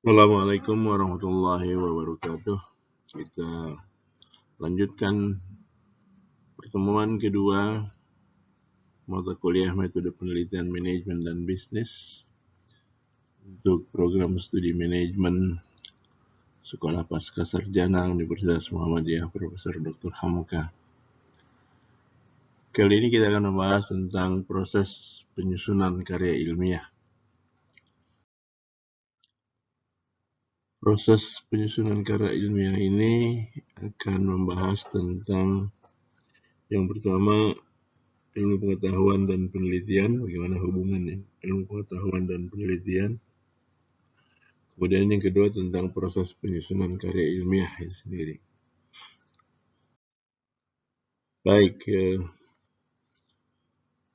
Assalamualaikum warahmatullahi wabarakatuh. Kita lanjutkan pertemuan kedua mata kuliah metode penelitian manajemen dan bisnis untuk program studi manajemen Sekolah Pasca Sarjana Universitas Muhammadiyah Profesor Dr. Hamka. Kali ini kita akan membahas tentang proses penyusunan karya ilmiah. Proses penyusunan karya ilmiah ini akan membahas tentang yang pertama, ilmu pengetahuan dan penelitian, bagaimana hubungan ilmu pengetahuan dan penelitian. Kemudian yang kedua tentang proses penyusunan karya ilmiah itu sendiri. Baik,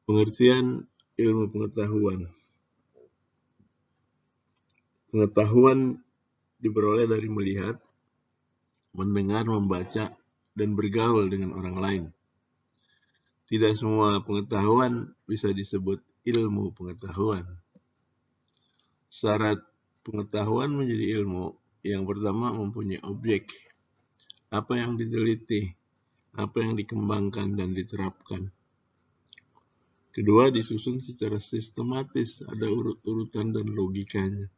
pengertian ilmu pengetahuan. Pengetahuan diperoleh dari melihat, mendengar, membaca, dan bergaul dengan orang lain. Tidak semua pengetahuan bisa disebut ilmu pengetahuan. Syarat pengetahuan menjadi ilmu, yang pertama mempunyai objek, apa yang diteliti, apa yang dikembangkan dan diterapkan. Kedua, disusun secara sistematis, ada urut-urutan dan logikanya.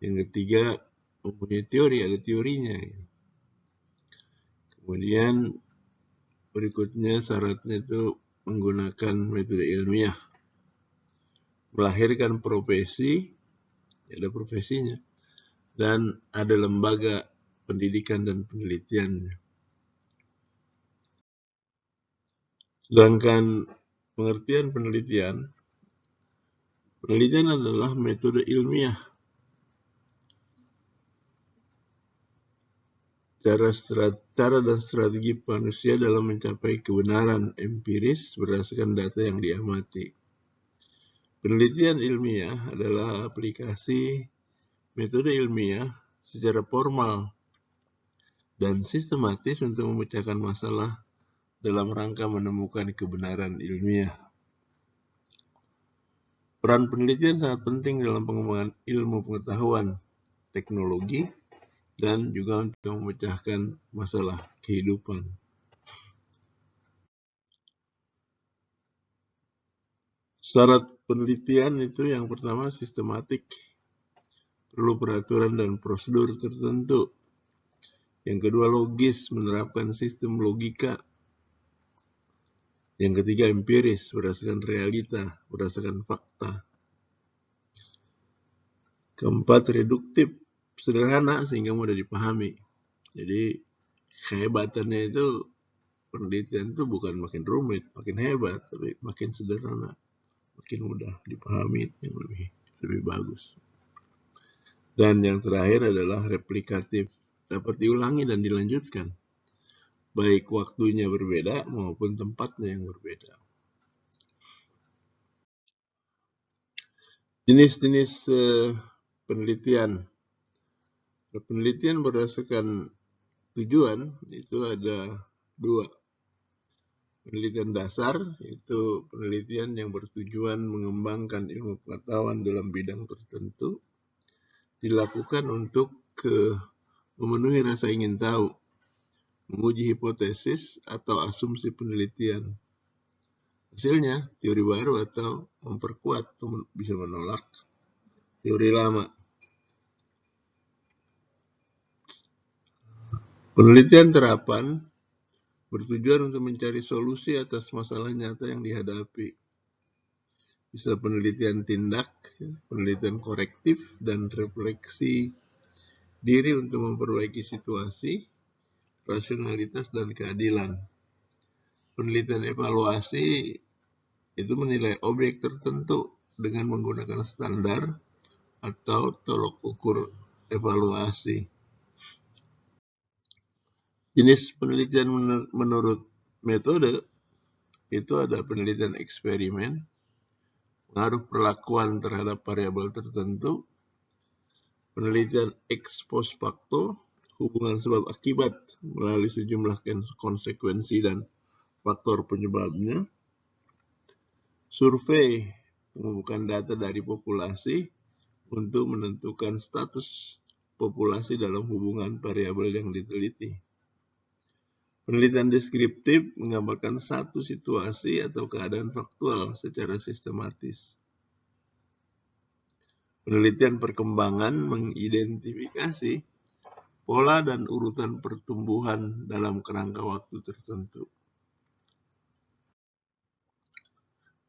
Yang ketiga, mempunyai teori, ada teorinya. Kemudian berikutnya syaratnya itu menggunakan metode ilmiah, melahirkan profesi, ada profesinya, dan ada lembaga pendidikan dan penelitiannya. Sedangkan pengertian penelitian adalah metode ilmiah, cara dan strategi manusia dalam mencapai kebenaran empiris berdasarkan data yang diamati. Penelitian ilmiah adalah aplikasi metode ilmiah secara formal dan sistematis untuk memecahkan masalah dalam rangka menemukan kebenaran ilmiah. Peran penelitian sangat penting dalam pengembangan ilmu pengetahuan, teknologi, dan juga untuk memecahkan masalah kehidupan. Syarat penelitian itu yang pertama sistematik, perlu peraturan dan prosedur tertentu. Yang kedua logis, menerapkan sistem logika. Yang ketiga empiris, berdasarkan realita, berdasarkan fakta. Keempat reduktif, sederhana sehingga mudah dipahami. Jadi kehebatannya itu penelitian itu bukan makin rumit, makin hebat, tapi makin sederhana, makin mudah dipahami, yang lebih bagus. Dan yang terakhir adalah replikatif, dapat diulangi dan dilanjutkan, baik waktunya berbeda maupun tempatnya yang berbeda. Jenis-jenis penelitian. Penelitian berdasarkan tujuan itu ada dua. Penelitian dasar itu penelitian yang bertujuan mengembangkan ilmu pengetahuan dalam bidang tertentu, dilakukan untuk memenuhi rasa ingin tahu, menguji hipotesis atau asumsi penelitian. Hasilnya teori baru atau memperkuat, bisa menolak teori lama. Penelitian terapan bertujuan untuk mencari solusi atas masalah nyata yang dihadapi. Bisa penelitian tindak, penelitian korektif, dan refleksi diri untuk memperbaiki situasi, rasionalitas, dan keadilan. Penelitian evaluasi itu menilai objek tertentu dengan menggunakan standar atau tolok ukur evaluasi. Jenis penelitian menurut metode itu ada penelitian eksperimen, pengaruh perlakuan terhadap variabel tertentu, penelitian ex post facto, hubungan sebab akibat melalui sejumlah konsekuensi dan faktor penyebabnya, survei, pengumpulkan data dari populasi, untuk menentukan status populasi dalam hubungan variabel yang diteliti. Penelitian deskriptif menggambarkan satu situasi atau keadaan faktual secara sistematis. Penelitian perkembangan mengidentifikasi pola dan urutan pertumbuhan dalam kerangka waktu tertentu.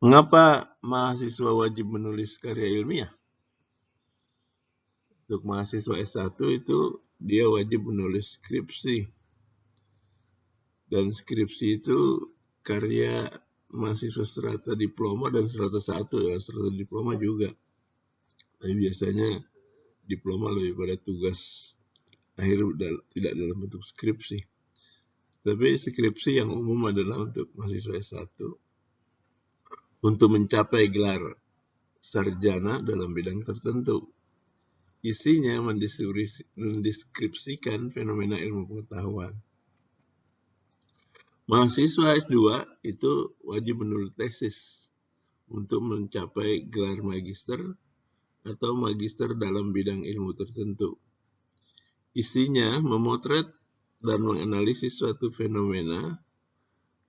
Mengapa mahasiswa wajib menulis karya ilmiah? Untuk mahasiswa S1 itu dia wajib menulis skripsi. Dan skripsi itu karya mahasiswa strata diploma dan strata 1 ya, strata diploma juga. Tapi biasanya diploma lebih pada tugas akhir tidak dalam bentuk skripsi. Tapi skripsi yang umum adalah untuk mahasiswa S1 untuk mencapai gelar sarjana dalam bidang tertentu. Isinya mendeskripsikan fenomena ilmu pengetahuan. Mahasiswa S2 itu wajib menulis tesis untuk mencapai gelar magister atau magister dalam bidang ilmu tertentu. Isinya memotret dan menganalisis suatu fenomena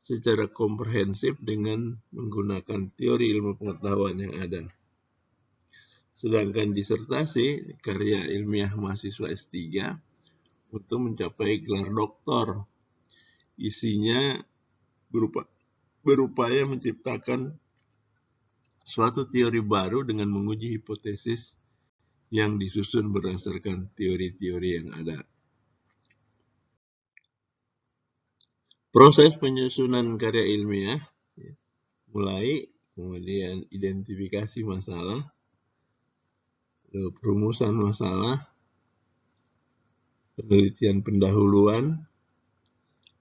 secara komprehensif dengan menggunakan teori ilmu pengetahuan yang ada. Sedangkan disertasi, karya ilmiah mahasiswa S3 untuk mencapai gelar doktor. Isinya berupaya menciptakan suatu teori baru dengan menguji hipotesis yang disusun berdasarkan teori-teori yang ada. Proses penyusunan karya ilmiah mulai, kemudian identifikasi masalah, perumusan masalah, penelitian pendahuluan,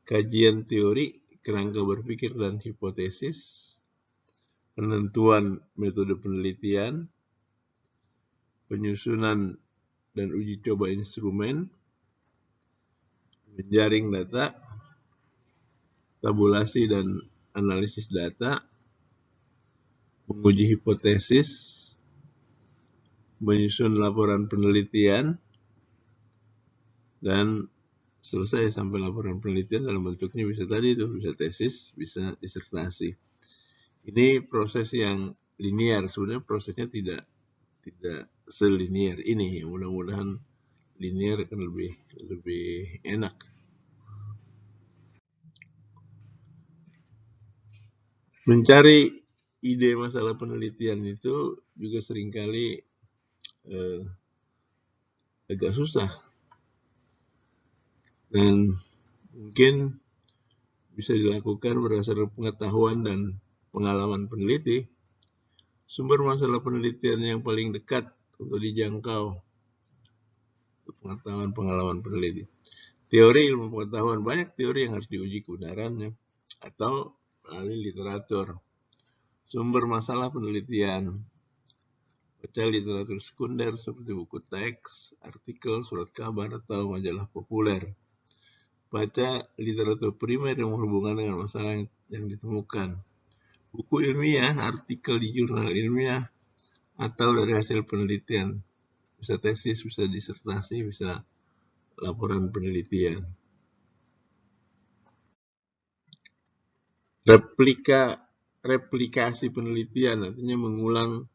kajian teori, kerangka berpikir dan hipotesis, penentuan metode penelitian, penyusunan dan uji coba instrumen, menjaring data, tabulasi dan analisis data, menguji hipotesis, menyusun laporan penelitian, dan selesai sampai laporan penelitian dalam bentuknya bisa tadi itu, bisa tesis, bisa disertasi. Ini proses yang linear, sebenarnya prosesnya tidak selinier ini. Mudah-mudahan linear akan lebih enak. Mencari ide masalah penelitian itu juga seringkali agak susah. Dan mungkin bisa dilakukan berdasarkan pengetahuan dan pengalaman peneliti. Sumber masalah penelitian yang paling dekat untuk dijangkau pengetahuan-pengalaman peneliti. Teori ilmu pengetahuan, banyak teori yang harus diuji kebenarannya atau melalui literatur. Sumber masalah penelitian, baca literatur sekunder seperti buku teks, artikel, surat kabar, atau majalah populer. Baca literatur primer yang berhubungan dengan masalah yang ditemukan. Buku ilmiah, artikel di jurnal ilmiah, atau dari hasil penelitian. Bisa tesis, bisa disertasi, bisa laporan penelitian. Replikasi penelitian, artinya mengulang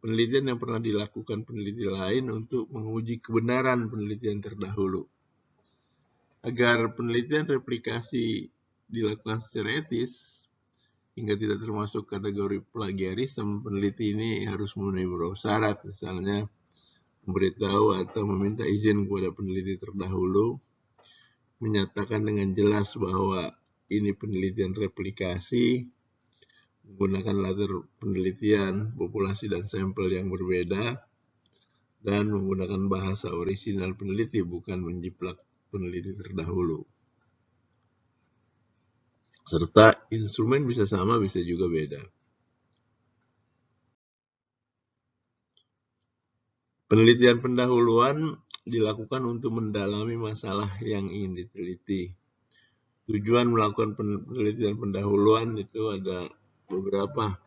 penelitian yang pernah dilakukan peneliti lain untuk menguji kebenaran penelitian terdahulu. Agar penelitian replikasi dilakukan secara etis, hingga tidak termasuk kategori plagiarisme, peneliti ini harus memenuhi beberapa syarat, misalnya memberitahu atau meminta izin kepada peneliti terdahulu, menyatakan dengan jelas bahwa ini penelitian replikasi, menggunakan latar penelitian, populasi dan sampel yang berbeda, dan menggunakan bahasa orisinal peneliti, bukan menjiplak peneliti terdahulu. Serta instrumen bisa sama, bisa juga beda. Penelitian pendahuluan dilakukan untuk mendalami masalah yang ingin diteliti. Tujuan melakukan penelitian pendahuluan itu ada beberapa.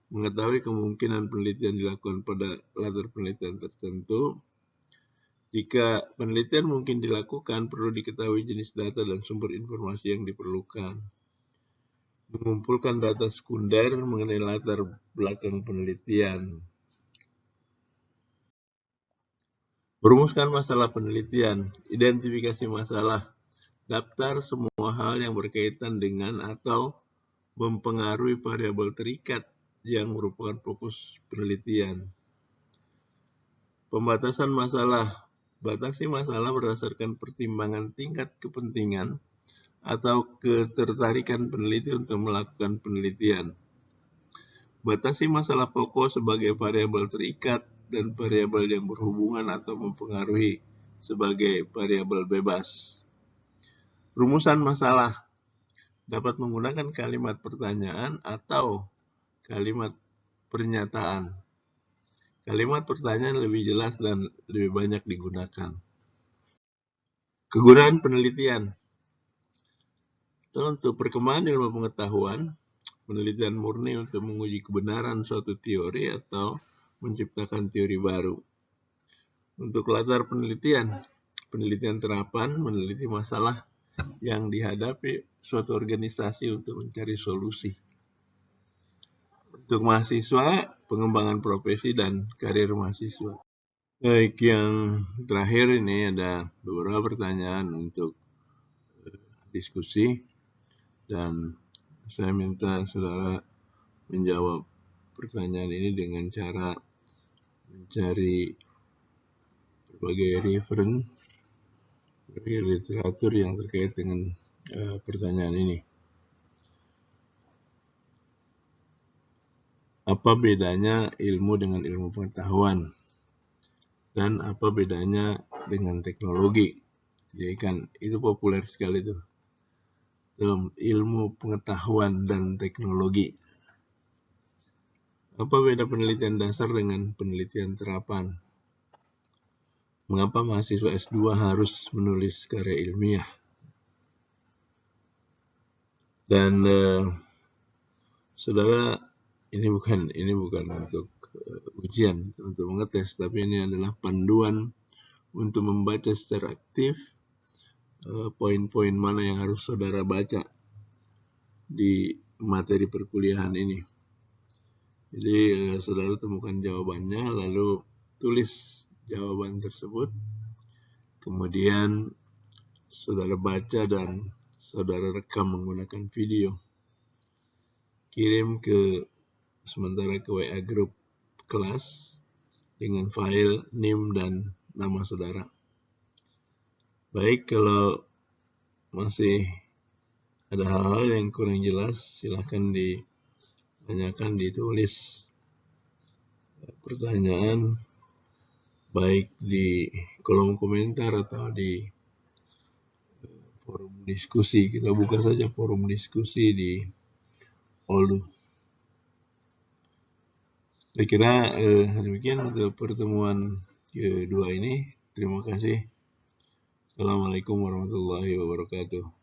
mengetahui kemungkinan penelitian dilakukan pada latar penelitian tertentu. Jika penelitian mungkin dilakukan, perlu diketahui jenis data dan sumber informasi yang diperlukan. Mengumpulkan data sekunder mengenai latar belakang penelitian. Merumuskan masalah penelitian, identifikasi masalah, daftar semua hal yang berkaitan dengan atau mempengaruhi variabel terikat yang merupakan fokus penelitian. Pembatasan masalah, batasi masalah berdasarkan pertimbangan tingkat kepentingan atau ketertarikan peneliti untuk melakukan penelitian. Batasi masalah pokok sebagai variabel terikat dan variabel yang berhubungan atau mempengaruhi sebagai variabel bebas. Rumusan masalah dapat menggunakan kalimat pertanyaan atau kalimat pernyataan. Kalimat pertanyaan lebih jelas dan lebih banyak digunakan. Kegunaan penelitian. Untuk perkembangan ilmu pengetahuan, penelitian murni untuk menguji kebenaran suatu teori atau menciptakan teori baru. Untuk latar penelitian, penelitian terapan meneliti masalah yang dihadapi suatu organisasi untuk mencari solusi. Untuk mahasiswa, pengembangan profesi dan karir mahasiswa. Baik, yang terakhir ini ada beberapa pertanyaan untuk diskusi, dan saya minta saudara menjawab pertanyaan ini dengan cara mencari berbagai referensi, berbagai literatur yang terkait dengan pertanyaan ini. Apa bedanya ilmu dengan ilmu pengetahuan? Dan apa bedanya dengan teknologi? Jadi kan itu populer sekali tuh. Ilmu pengetahuan dan teknologi. Apa beda penelitian dasar dengan penelitian terapan? Mengapa mahasiswa S2 harus menulis karya ilmiah? Dan saudara, ini bukan untuk ujian, untuk mengetes, tapi ini adalah panduan untuk membaca secara aktif poin-poin mana yang harus saudara baca di materi perkuliahan ini. Jadi saudara temukan jawabannya, lalu tulis jawaban tersebut, kemudian saudara baca dan saudara rekam menggunakan video, kirim sementara ke WA grup kelas dengan file NIM dan nama saudara. Baik, kalau masih ada hal-hal yang kurang jelas, silahkan ditanyakan, ditulis pertanyaan baik di kolom komentar atau di forum diskusi. Kita buka saja forum diskusi di Olu. Saya kira demikian untuk pertemuan kedua ini. Terima kasih. Assalamualaikum warahmatullahi wabarakatuh.